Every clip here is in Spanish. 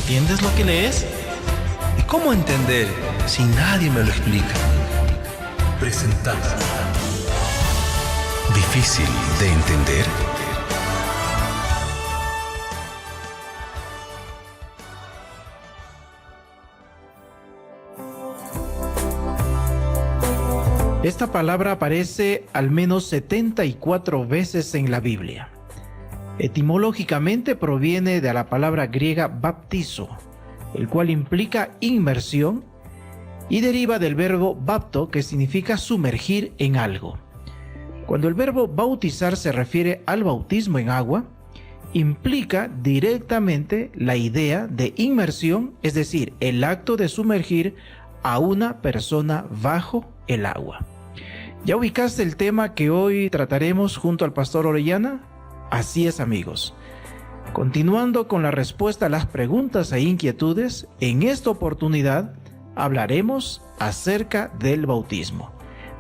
¿Entiendes lo que lees? ¿Y cómo entender si nadie me lo explica? Presentamos ¿Difícil de entender? Esta palabra aparece al menos 74 veces en la Biblia. Etimológicamente proviene de la palabra griega baptizo, el cual implica inmersión, y deriva del verbo bapto, que significa sumergir en algo. Cuando el verbo bautizar se refiere al bautismo en agua, implica directamente la idea de inmersión, es decir, el acto de sumergir a una persona bajo el agua. ¿Ya ubicaste el tema que hoy trataremos junto al pastor Orellana? Así es, amigos. Continuando con la respuesta a las preguntas e inquietudes, en esta oportunidad hablaremos acerca del bautismo.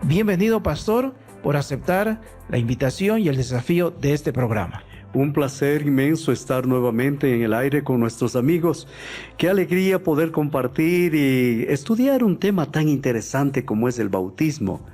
Bienvenido, pastor, por aceptar la invitación y el desafío de este programa. Un placer inmenso estar nuevamente en el aire con nuestros amigos. Qué alegría poder compartir y estudiar un tema tan interesante como es el bautismo.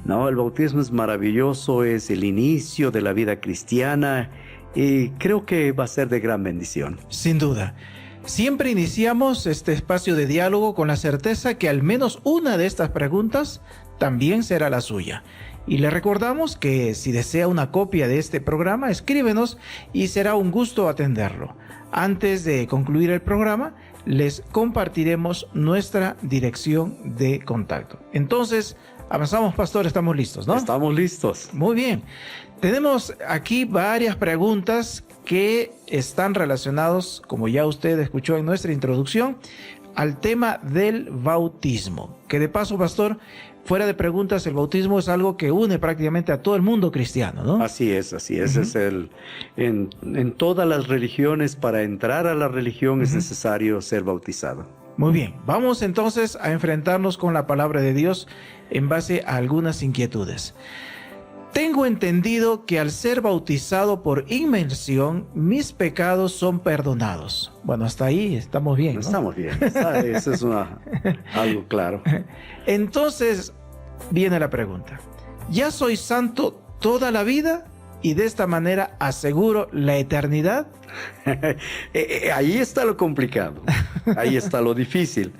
No, el bautismo es maravilloso, es el inicio de la vida cristiana y creo que va a ser de gran bendición. Sin duda. Siempre iniciamos este espacio de diálogo con la certeza que al menos una de estas preguntas también será la suya. Y le recordamos que si desea una copia de este programa, escríbenos y será un gusto atenderlo. Antes de concluir el programa, les compartiremos nuestra dirección de contacto. Entonces, avanzamos, pastor, estamos listos, ¿no? Estamos listos. Muy bien. Tenemos aquí varias preguntas que están relacionadas, como ya usted escuchó en nuestra introducción, al tema del bautismo. Que de paso, pastor, fuera de preguntas, el bautismo es algo que une prácticamente a todo el mundo cristiano, ¿no? Así es. Es en todas las religiones, para entrar a la religión es necesario ser bautizado. Muy bien, vamos entonces a enfrentarnos con la palabra de Dios en base a algunas inquietudes. Tengo entendido que al ser bautizado por inmersión, mis pecados son perdonados. Bueno, hasta ahí estamos bien, ¿no? Estamos bien, eso es algo claro. Entonces, viene la pregunta. ¿Ya soy santo toda la vida y de esta manera aseguro la eternidad? Ahí está lo complicado, ahí está lo difícil.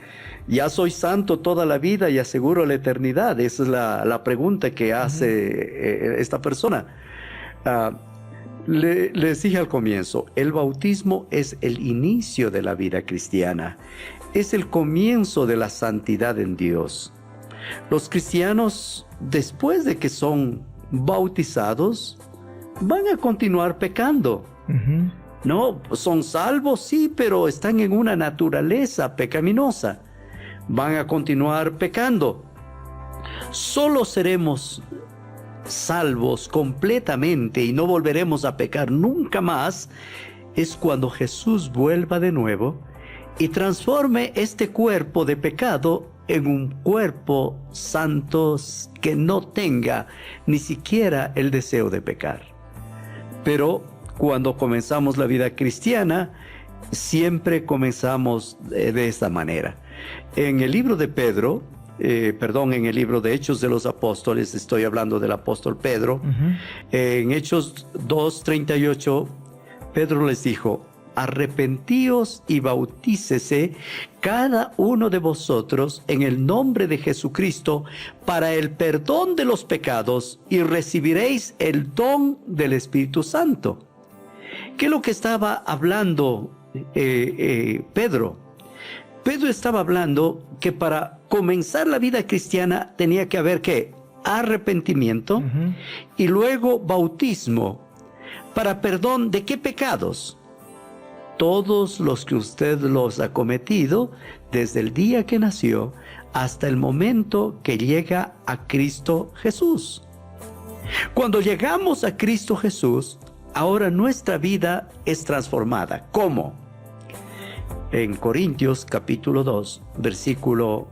Ya soy santo toda la vida y aseguro la eternidad. Esa es la pregunta que hace esta persona. Les dije al comienzo, el bautismo es el inicio de la vida cristiana. Es el comienzo de la santidad en Dios. Los cristianos, después de que son bautizados, van a continuar pecando. No, son salvos, sí, pero están en una naturaleza pecaminosa. Van a continuar pecando. Solo seremos salvos completamente y no volveremos a pecar nunca más es cuando Jesús vuelva de nuevo y transforme este cuerpo de pecado en un cuerpo santo que no tenga ni siquiera el deseo de pecar. Pero cuando comenzamos la vida cristiana, siempre comenzamos de esta manera. En el libro de Pedro, en el libro de Hechos de los Apóstoles, estoy hablando del apóstol Pedro, en Hechos 2:38, Pedro les dijo: arrepentíos y bautícese cada uno de vosotros en el nombre de Jesucristo para el perdón de los pecados y recibiréis el don del Espíritu Santo. ¿Qué es lo que estaba hablando Pedro? Pedro estaba hablando que para comenzar la vida cristiana tenía que haber ¿qué? Arrepentimiento y luego bautismo para perdón de qué pecados. Todos los que usted los ha cometido desde el día que nació hasta el momento que llega a Cristo Jesús. Cuando llegamos a Cristo Jesús, ahora nuestra vida es transformada. ¿Cómo? En Corintios capítulo 2, versículo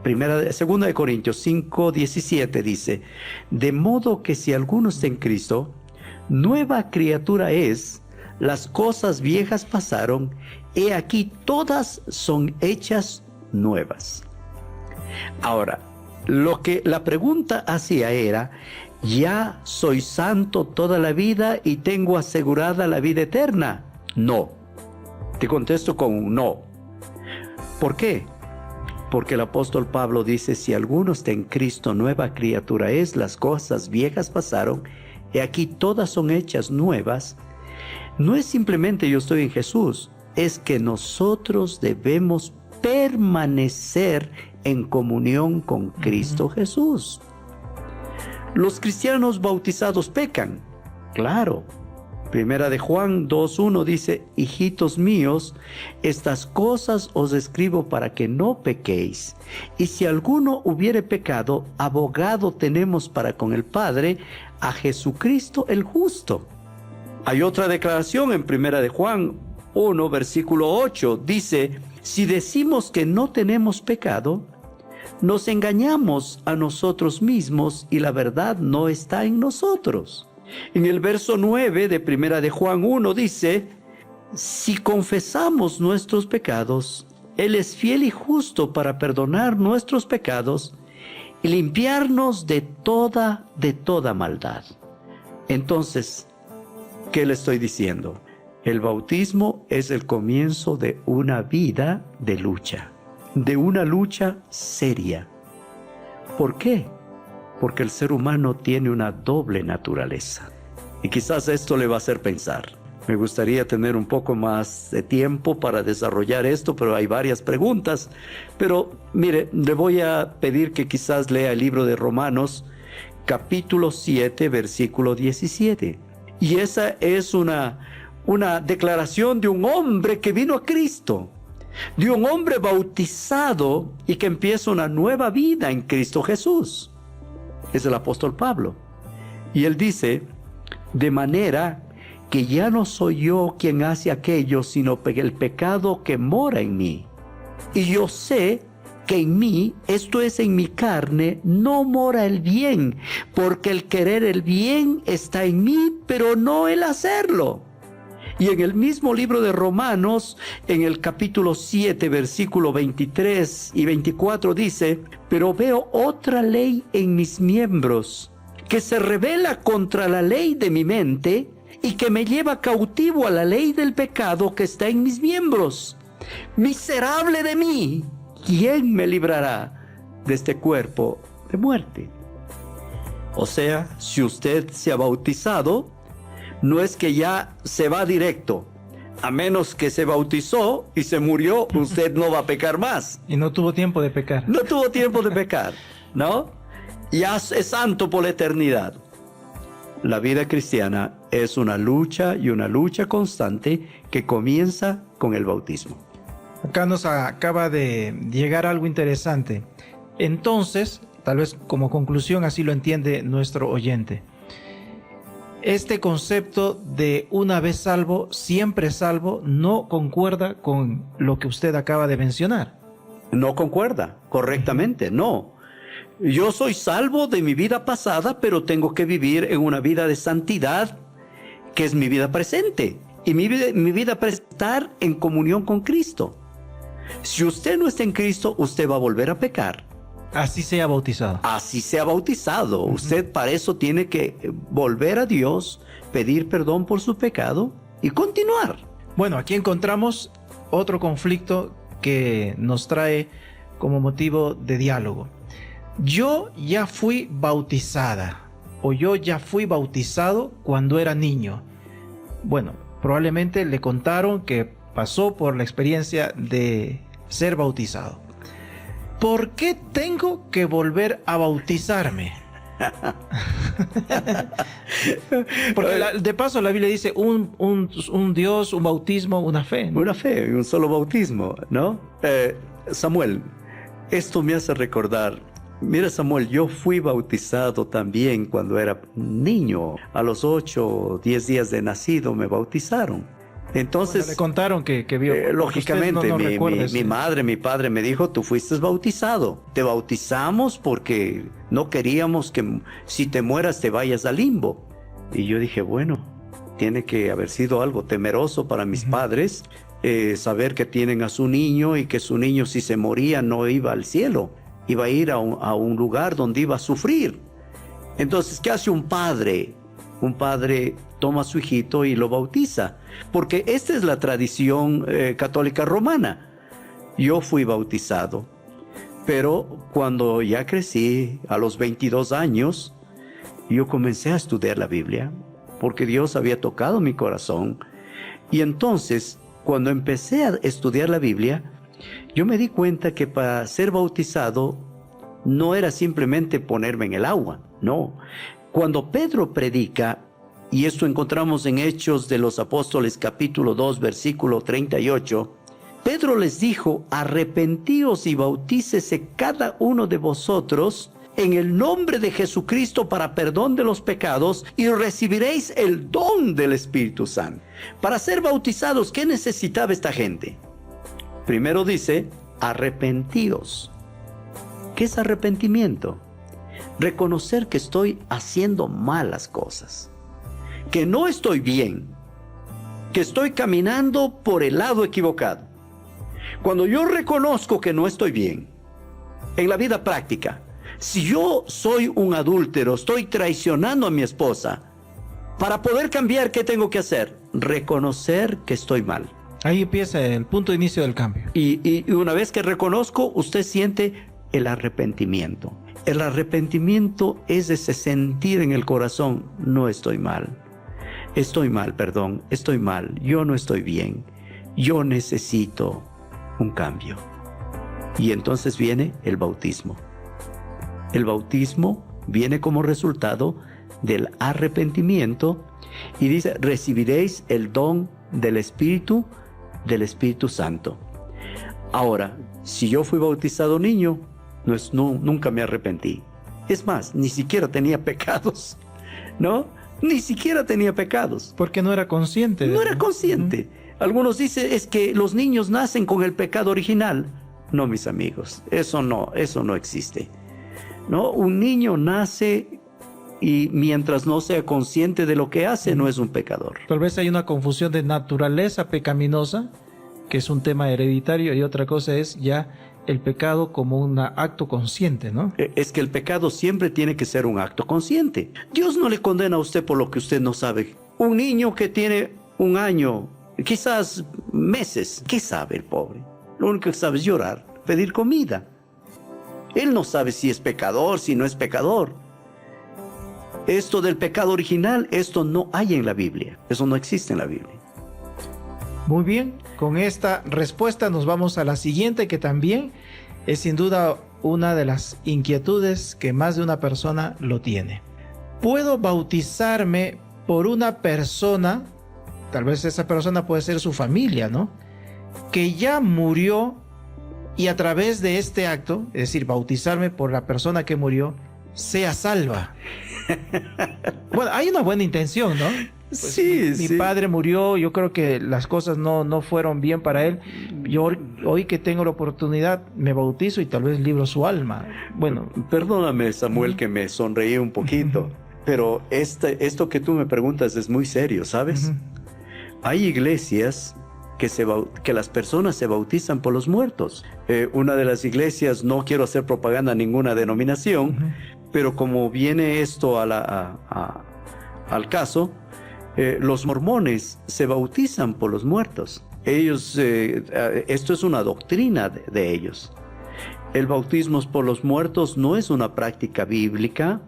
2 de Corintios 5:17 dice: de modo que si alguno está en Cristo, nueva criatura es, las cosas viejas pasaron, he aquí todas son hechas nuevas. Ahora, lo que la pregunta hacía era, ¿ya soy santo toda la vida y tengo asegurada la vida eterna? No. Te contesto con un no. ¿Por qué? Porque el apóstol Pablo dice, si alguno está en Cristo, nueva criatura es, las cosas viejas pasaron, y aquí todas son hechas nuevas. No es simplemente yo estoy en Jesús, es que nosotros debemos permanecer en comunión con Cristo Jesús. Los cristianos bautizados pecan, claro. Primera de Juan 2:1 dice, hijitos míos, estas cosas os escribo para que no pequéis. Y si alguno hubiere pecado, abogado tenemos para con el Padre, a Jesucristo el justo. Hay otra declaración en Primera de Juan 1, versículo 8, dice, si decimos que no tenemos pecado, nos engañamos a nosotros mismos y la verdad no está en nosotros. En el verso 9 de Primera de Juan 1 dice, si confesamos nuestros pecados, Él es fiel y justo para perdonar nuestros pecados y limpiarnos de toda maldad. Entonces, ¿qué le estoy diciendo? El bautismo es el comienzo de una vida de lucha, de una lucha seria. ¿Por qué? Porque el ser humano tiene una doble naturaleza. Y quizás esto le va a hacer pensar. Me gustaría tener un poco más de tiempo para desarrollar esto, pero hay varias preguntas. Pero mire, le voy a pedir que quizás lea el libro de Romanos, capítulo 7, versículo 17. Y esa es una declaración de un hombre que vino a Cristo, de un hombre bautizado y que empieza una nueva vida en Cristo Jesús. Es el apóstol Pablo. Y él dice, de manera que ya no soy yo quien hace aquello, sino el pecado que mora en mí. Y yo sé que en mí, esto es en mi carne, no mora el bien, porque el querer el bien está en mí, pero no el hacerlo. Y en el mismo libro de Romanos, en el capítulo 7, versículo 23 y 24 dice, pero veo otra ley en mis miembros, que se rebela contra la ley de mi mente y que me lleva cautivo a la ley del pecado que está en mis miembros. Miserable de mí, ¿quién me librará de este cuerpo de muerte? O sea, si usted se ha bautizado, no es que ya se va directo. A menos que se bautizó y se murió, usted no va a pecar más. Y no tuvo tiempo de pecar. No tuvo tiempo de pecar, ¿no? Ya es santo por la eternidad. La vida cristiana es una lucha y una lucha constante que comienza con el bautismo. Acá nos acaba de llegar algo interesante. Entonces, tal vez como conclusión así lo entiende nuestro oyente. Este concepto de una vez salvo, siempre salvo, no concuerda con lo que usted acaba de mencionar. No concuerda correctamente, no. Yo soy salvo de mi vida pasada, pero tengo que vivir en una vida de santidad, que es mi vida presente. Y mi vida presente estar en comunión con Cristo. Si usted no está en Cristo, usted va a volver a pecar. Así sea bautizado. Así sea bautizado. Usted para eso tiene que volver a Dios, pedir perdón por su pecado y continuar. Bueno, aquí encontramos otro conflicto que nos trae como motivo de diálogo. Yo ya fui bautizada o yo ya fui bautizado cuando era niño. Bueno, probablemente le contaron que pasó por la experiencia de ser bautizado. ¿Por qué tengo que volver a bautizarme? Porque de paso la Biblia dice un Dios, un bautismo, una fe, ¿no? Una fe, un solo bautismo, ¿no? Samuel, esto me hace recordar. Mira, Samuel, yo fui bautizado también cuando era niño. A los 8 o 10 días de nacido me bautizaron. Entonces, bueno, le contaron que vio. Lógicamente, no mi madre, mi padre me dijo, tú fuiste bautizado. Te bautizamos porque no queríamos que si te mueras te vayas al limbo. Y yo dije, bueno, tiene que haber sido algo temeroso para mis padres, saber que tienen a su niño y que su niño, si se moría, no iba al cielo, iba a ir a un lugar donde iba a sufrir. Entonces, ¿qué hace un padre? Un padre toma a su hijito y lo bautiza, porque esta es la tradición católica romana. Yo fui bautizado, pero cuando ya crecí, a los 22 años, yo comencé a estudiar la Biblia, porque Dios había tocado mi corazón. Y entonces, cuando empecé a estudiar la Biblia, yo me di cuenta que para ser bautizado no era simplemente ponerme en el agua, no. Cuando Pedro predica, y esto encontramos en Hechos de los Apóstoles capítulo 2 versículo 38, Pedro les dijo: arrepentíos y bautícese cada uno de vosotros en el nombre de Jesucristo para perdón de los pecados y recibiréis el don del Espíritu Santo. Para ser bautizados, ¿qué necesitaba esta gente? Primero dice, arrepentíos. ¿Qué es arrepentimiento? Reconocer que estoy haciendo malas cosas, que no estoy bien, que estoy caminando por el lado equivocado. Cuando yo reconozco que no estoy bien, en la vida práctica, si yo soy un adúltero, estoy traicionando a mi esposa, para poder cambiar, ¿qué tengo que hacer? Reconocer que estoy mal. Ahí empieza el punto de inicio del cambio. Y una vez que reconozco, usted siente el arrepentimiento. El arrepentimiento es ese sentir en el corazón: no estoy mal, estoy mal, yo no estoy bien, yo necesito un cambio. Y entonces viene el bautismo. El bautismo viene como resultado del arrepentimiento y dice: recibiréis el don del Espíritu Santo. Ahora, si yo fui bautizado niño, nunca me arrepentí. Es más, ni siquiera tenía pecados, ¿no? Ni siquiera tenía pecados. Porque no era consciente. No era consciente. Algunos dicen, es que los niños nacen con el pecado original. No, mis amigos, eso no existe. ¿No? Un niño nace y mientras no sea consciente de lo que hace, no es un pecador. Tal vez hay una confusión de naturaleza pecaminosa, que es un tema hereditario, y otra cosa es ya el pecado como un acto consciente, ¿no? Es que el pecado siempre tiene que ser un acto consciente. Dios no le condena a usted por lo que usted no sabe. Un niño que tiene 1 año, quizás meses, ¿qué sabe el pobre? Lo único que sabe es llorar, pedir comida. Él no sabe si es pecador, si no es pecador. Esto del pecado original, esto no hay en la Biblia. Eso no existe en la Biblia. Muy bien, con esta respuesta nos vamos a la siguiente, que también es sin duda una de las inquietudes que más de una persona lo tiene. ¿Puedo bautizarme por una persona, tal vez esa persona puede ser su familia, ¿no?, que ya murió, y a través de este acto, es decir, bautizarme por la persona que murió, sea salva? Bueno, hay una buena intención, ¿no? Pues sí, mi padre murió, yo creo que las cosas no fueron bien para él. Yo hoy que tengo la oportunidad me bautizo y tal vez libro su alma. Bueno, perdóname, Samuel, que me sonreí un poquito, pero esto que tú me preguntas es muy serio, ¿sabes? Hay iglesias que las personas se bautizan por los muertos. Una de las iglesias, no quiero hacer propaganda a ninguna denominación, pero como viene esto al caso, los mormones se bautizan por los muertos. Ellos, esto es una doctrina de ellos. El bautismo por los muertos no es una práctica bíblica.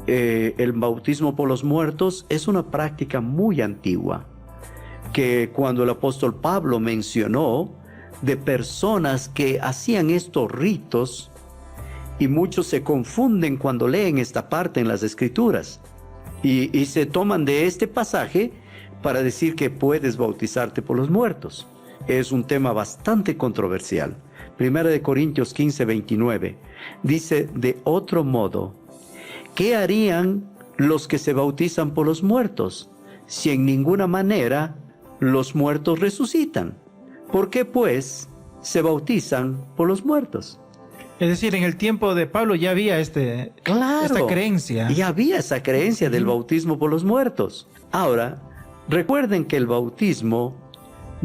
El bautismo por los muertos es una práctica muy antigua, que cuando el apóstol Pablo mencionó de personas que hacían estos ritos, y muchos se confunden cuando leen esta parte en las Escrituras, y se toman de este pasaje para decir que puedes bautizarte por los muertos. Es un tema bastante controversial. 1 Corintios 15, 29 dice: de otro modo, ¿qué harían los que se bautizan por los muertos, si en ninguna manera los muertos resucitan? ¿Por qué pues se bautizan por los muertos? Es decir, en el tiempo de Pablo ya había esta creencia. Ya había esa creencia del bautismo por los muertos. Ahora, recuerden que el bautismo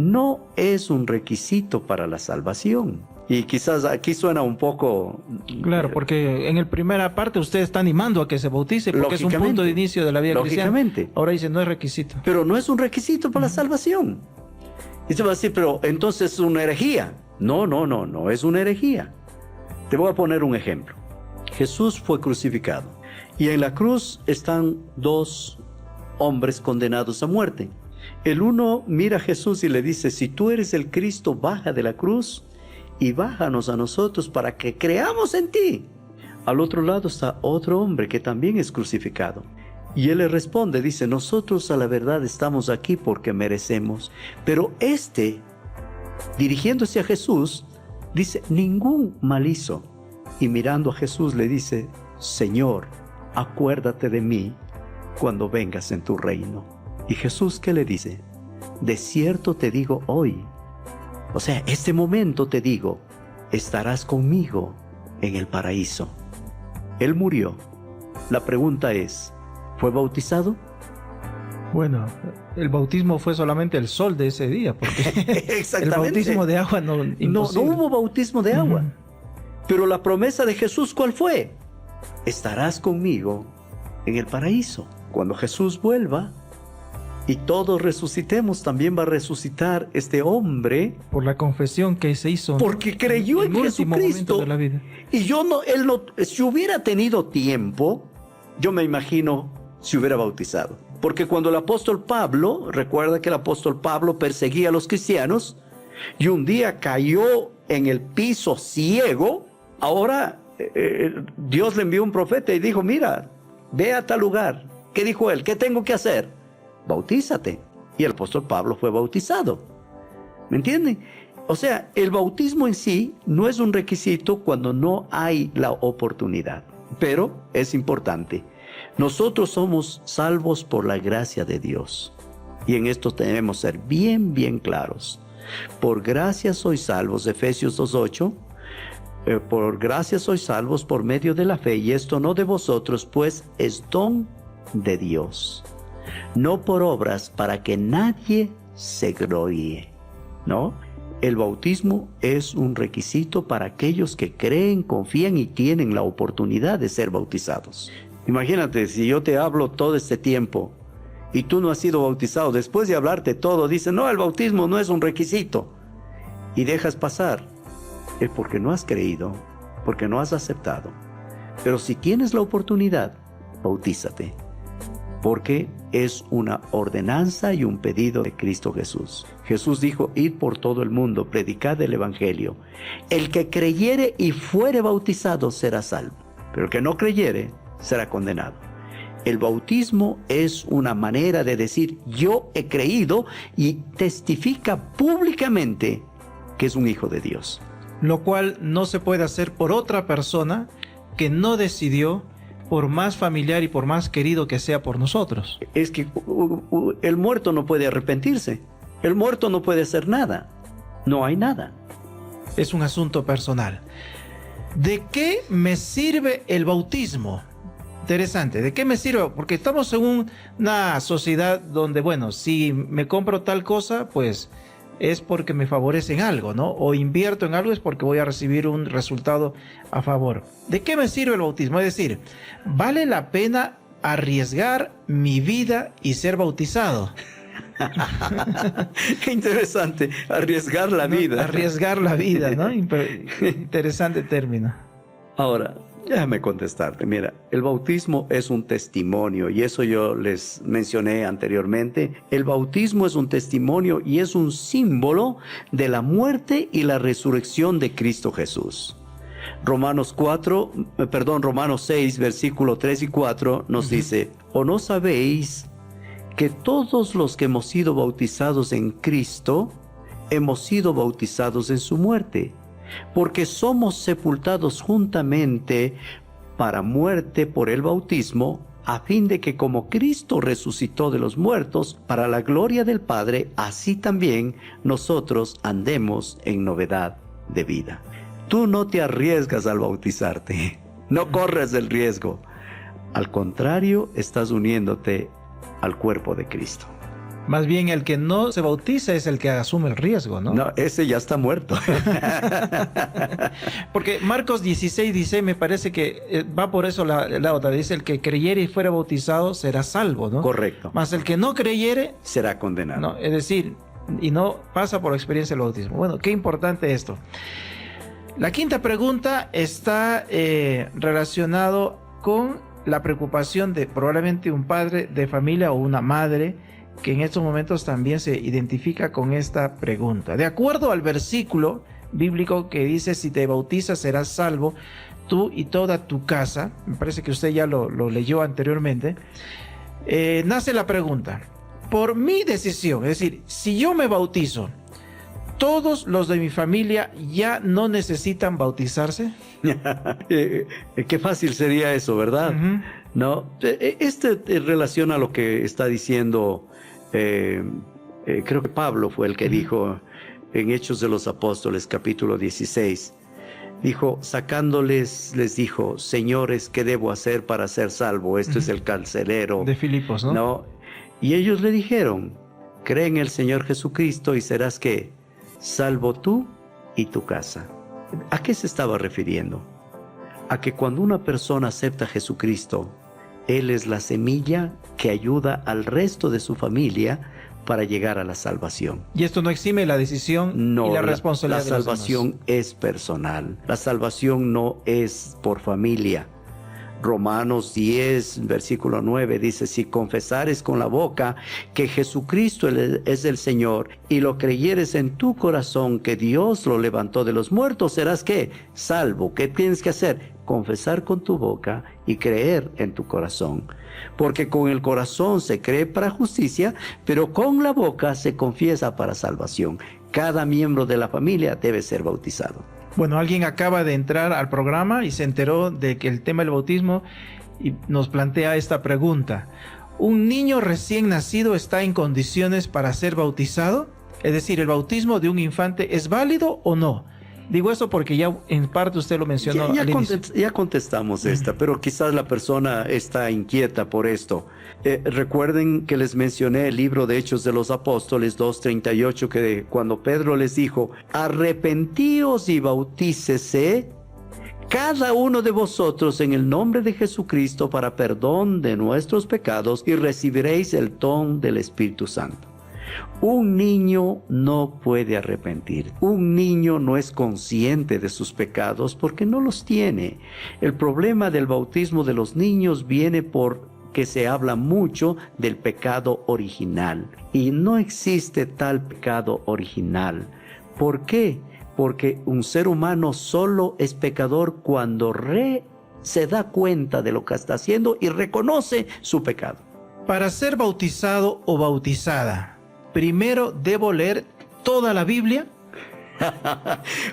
no es un requisito para la salvación. Y quizás aquí suena un poco... Claro, porque en la primera parte usted está animando a que se bautice, porque es un punto de inicio de la vida cristiana. Lógicamente. Ahora dice, no es requisito. Pero no es un requisito para la salvación. Y se va a decir, pero entonces es una herejía. No es una herejía. Te voy a poner un ejemplo. Jesús fue crucificado. Y en la cruz están dos hombres condenados a muerte. El uno mira a Jesús y le dice, si tú eres el Cristo, baja de la cruz y bájanos a nosotros para que creamos en ti. Al otro lado está otro hombre que también es crucificado. Y él le responde, dice, nosotros a la verdad estamos aquí porque merecemos. Pero este, dirigiéndose a Jesús, dice, ningún mal hizo. Y mirando a Jesús le dice, Señor, acuérdate de mí cuando vengas en tu reino. Y Jesús, ¿qué le dice? De cierto te digo hoy, o sea, este momento te digo, estarás conmigo en el paraíso. Él murió. La pregunta es, ¿fue bautizado? Bueno, el bautismo fue solamente el sol de ese día, porque el bautismo de agua no hubo bautismo de agua. Pero la promesa de Jesús, ¿cuál fue? Estarás conmigo en el paraíso. Cuando Jesús vuelva y todos resucitemos, también va a resucitar este hombre. Por la confesión que se hizo. Porque creyó en Jesucristo. De la vida. Y si hubiera tenido tiempo, yo me imagino si hubiera bautizado. Porque cuando el apóstol Pablo, recuerda que el apóstol Pablo perseguía a los cristianos y un día cayó en el piso ciego, ahora Dios le envió un profeta y dijo, mira, ve a tal lugar. ¿Qué dijo él? ¿Qué tengo que hacer? Bautízate. Y el apóstol Pablo fue bautizado. ¿Me entienden? O sea, el bautismo en sí no es un requisito cuando no hay la oportunidad. Pero es importante. Nosotros somos salvos por la gracia de Dios. Y en esto debemos ser bien claros. Por gracia sois salvos, Efesios 2:8. Por gracia sois salvos por medio de la fe, y esto no de vosotros, pues es don de Dios. No por obras, para que nadie se gloríe. ¿No? El bautismo es un requisito para aquellos que creen, confían y tienen la oportunidad de ser bautizados. Imagínate, si yo te hablo todo este tiempo y tú no has sido bautizado, después de hablarte todo, dices, no, el bautismo no es un requisito, y dejas pasar, es porque no has creído, porque no has aceptado. Pero si tienes la oportunidad, bautízate, porque es una ordenanza y un pedido de Cristo Jesús. Jesús dijo, id por todo el mundo, predicad el evangelio. El que creyere y fuere bautizado será salvo, pero el que no creyere será condenado. El bautismo es una manera de decir, yo he creído, y testifica públicamente que es un hijo de Dios. Lo cual no se puede hacer por otra persona que no decidió, por más familiar y por más querido que sea por nosotros. Es que el muerto no puede arrepentirse. El muerto no puede hacer nada. No hay nada. Es un asunto personal. ¿De qué me sirve el bautismo? Interesante. ¿De qué me sirve? Porque estamos en una sociedad donde, bueno, si me compro tal cosa, pues es porque me favorecen algo, ¿no? O invierto en algo es porque voy a recibir un resultado a favor. ¿De qué me sirve el bautismo? Es decir, ¿vale la pena arriesgar mi vida y ser bautizado? Qué interesante, arriesgar la vida. Arriesgar la vida, ¿no? Interesante término. Ahora, déjame contestarte. Mira, el bautismo es un testimonio, y eso yo les mencioné anteriormente. El bautismo es un testimonio y es un símbolo de la muerte y la resurrección de Cristo Jesús. Romanos 6, versículo 3 y 4 nos dice, ¿o no sabéis que todos los que hemos sido bautizados en Cristo, hemos sido bautizados en su muerte? Porque somos sepultados juntamente para muerte por el bautismo, a fin de que como Cristo resucitó de los muertos para la gloria del Padre, así también nosotros andemos en novedad de vida. Tú no te arriesgas al bautizarte, no corres el riesgo. Al contrario, estás uniéndote al cuerpo de Cristo. Más bien el que no se bautiza es el que asume el riesgo, ¿no? No, ese ya está muerto. Porque Marcos 16 me parece que va por eso la otra. Dice, el que creyere y fuera bautizado será salvo, ¿no? Correcto. Más el que no creyere, Será condenado. ¿no? Es decir, y no pasa por la experiencia del bautismo. Bueno, qué importante esto. La quinta pregunta está relacionado con la preocupación de probablemente un padre de familia o una madre que en estos momentos también se identifica con esta pregunta. De acuerdo al versículo bíblico que dice, si te bautizas serás salvo, tú y toda tu casa, me parece que usted ya lo leyó anteriormente, nace la pregunta, por mi decisión, es decir, si yo me bautizo, ¿todos los de mi familia ya no necesitan bautizarse? Qué fácil sería eso, ¿verdad? Uh-huh. No, relaciona a lo que está diciendo, creo que Pablo fue el que dijo en Hechos de los Apóstoles, capítulo 16, dijo, les dijo, señores, ¿qué debo hacer para ser salvo? Esto es el carcelero. De Filipos, ¿no? No, y ellos le dijeron, cree en el Señor Jesucristo y serás, ¿qué? Salvo tú y tu casa. ¿A qué se estaba refiriendo? A que cuando una persona acepta a Jesucristo, Él es la semilla que ayuda al resto de su familia para llegar a la salvación. Y esto no exime la decisión y la responsabilidad de los demás. La salvación es personal. La salvación no es por familia. Romanos 10, versículo 9 dice, si confesares con la boca que Jesucristo es el Señor y lo creyeres en tu corazón que Dios lo levantó de los muertos, serás ¿qué? Salvo. ¿Qué tienes que hacer? Confesar con tu boca y creer en tu corazón. Porque con el corazón se cree para justicia, pero con la boca se confiesa para salvación. Cada miembro de la familia debe ser bautizado. Bueno, alguien acaba de entrar al programa y se enteró de que el tema del bautismo y nos plantea esta pregunta. ¿Un niño recién nacido está en condiciones para ser bautizado? Es decir, ¿el bautismo de un infante es válido o no? Digo eso porque ya en parte usted lo mencionó. Ya contestamos esta, pero quizás la persona está inquieta por esto. Recuerden que les mencioné el libro de Hechos de los Apóstoles 2:38, que cuando Pedro les dijo, arrepentíos y bautícese cada uno de vosotros en el nombre de Jesucristo para perdón de nuestros pecados y recibiréis el don del Espíritu Santo. Un niño no puede arrepentir. Un niño no es consciente de sus pecados porque no los tiene. El problema del bautismo de los niños viene porque se habla mucho del pecado original. Y no existe tal pecado original. ¿Por qué? Porque un ser humano solo es pecador cuando se da cuenta de lo que está haciendo y reconoce su pecado. Para ser bautizado o bautizada, primero debo leer toda la Biblia.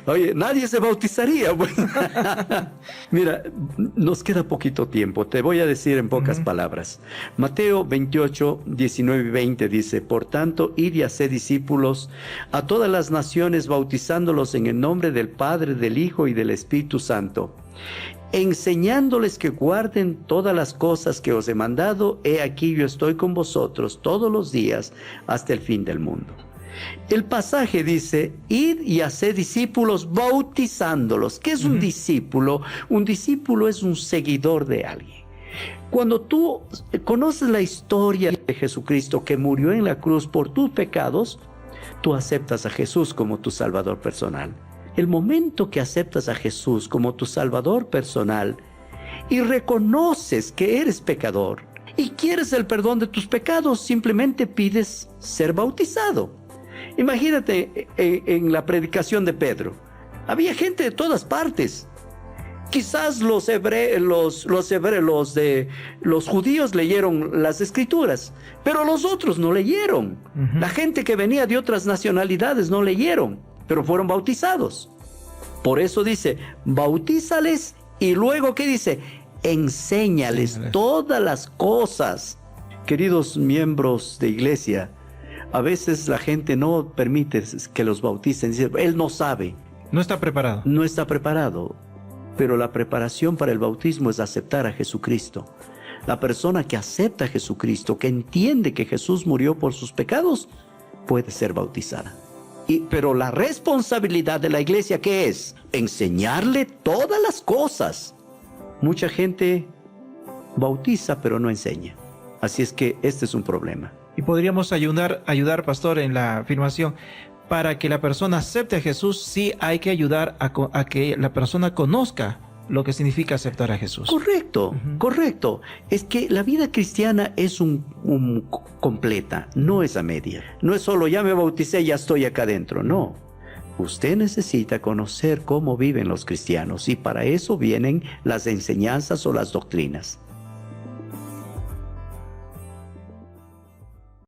Oye, nadie se bautizaría. Mira, nos queda poquito tiempo. Te voy a decir en pocas palabras. Mateo 28, 19 y 20 dice, por tanto, id y haced discípulos a todas las naciones, bautizándolos en el nombre del Padre, del Hijo y del Espíritu Santo, enseñándoles que guarden todas las cosas que os he mandado. He aquí yo estoy con vosotros todos los días hasta el fin del mundo. El pasaje dice, id y haced discípulos bautizándolos. ¿Qué es un discípulo? Un discípulo es un seguidor de alguien. Cuando tú conoces la historia de Jesucristo que murió en la cruz por tus pecados, tú aceptas a Jesús como tu Salvador personal. El momento que aceptas a Jesús como tu Salvador personal y reconoces que eres pecador y quieres el perdón de tus pecados, simplemente pides ser bautizado. Imagínate en la predicación de Pedro. Había gente de todas partes. Quizás los judíos leyeron las escrituras, pero los otros no leyeron. La gente que venía de otras nacionalidades no leyeron, pero fueron bautizados. Por eso dice, bautízales, y luego ¿qué dice? Enséñales todas las cosas. Queridos miembros de iglesia, a veces la gente no permite que los bauticen. Dice, él no sabe. No está preparado. No está preparado. Pero la preparación para el bautismo es aceptar a Jesucristo. La persona que acepta a Jesucristo, que entiende que Jesús murió por sus pecados, puede ser bautizada. Pero la responsabilidad de la iglesia, ¿qué es? Enseñarle todas las cosas. Mucha gente bautiza, pero no enseña. Así es que este es un problema. Y podríamos ayudar, pastor, en la afirmación. Para que la persona acepte a Jesús, sí hay que ayudar a que la persona conozca lo que significa aceptar a Jesús. Correcto, correcto. Es que la vida cristiana es completa, no es a media. No es solo ya me bauticé, ya estoy acá adentro. No. Usted necesita conocer cómo viven los cristianos y para eso vienen las enseñanzas o las doctrinas.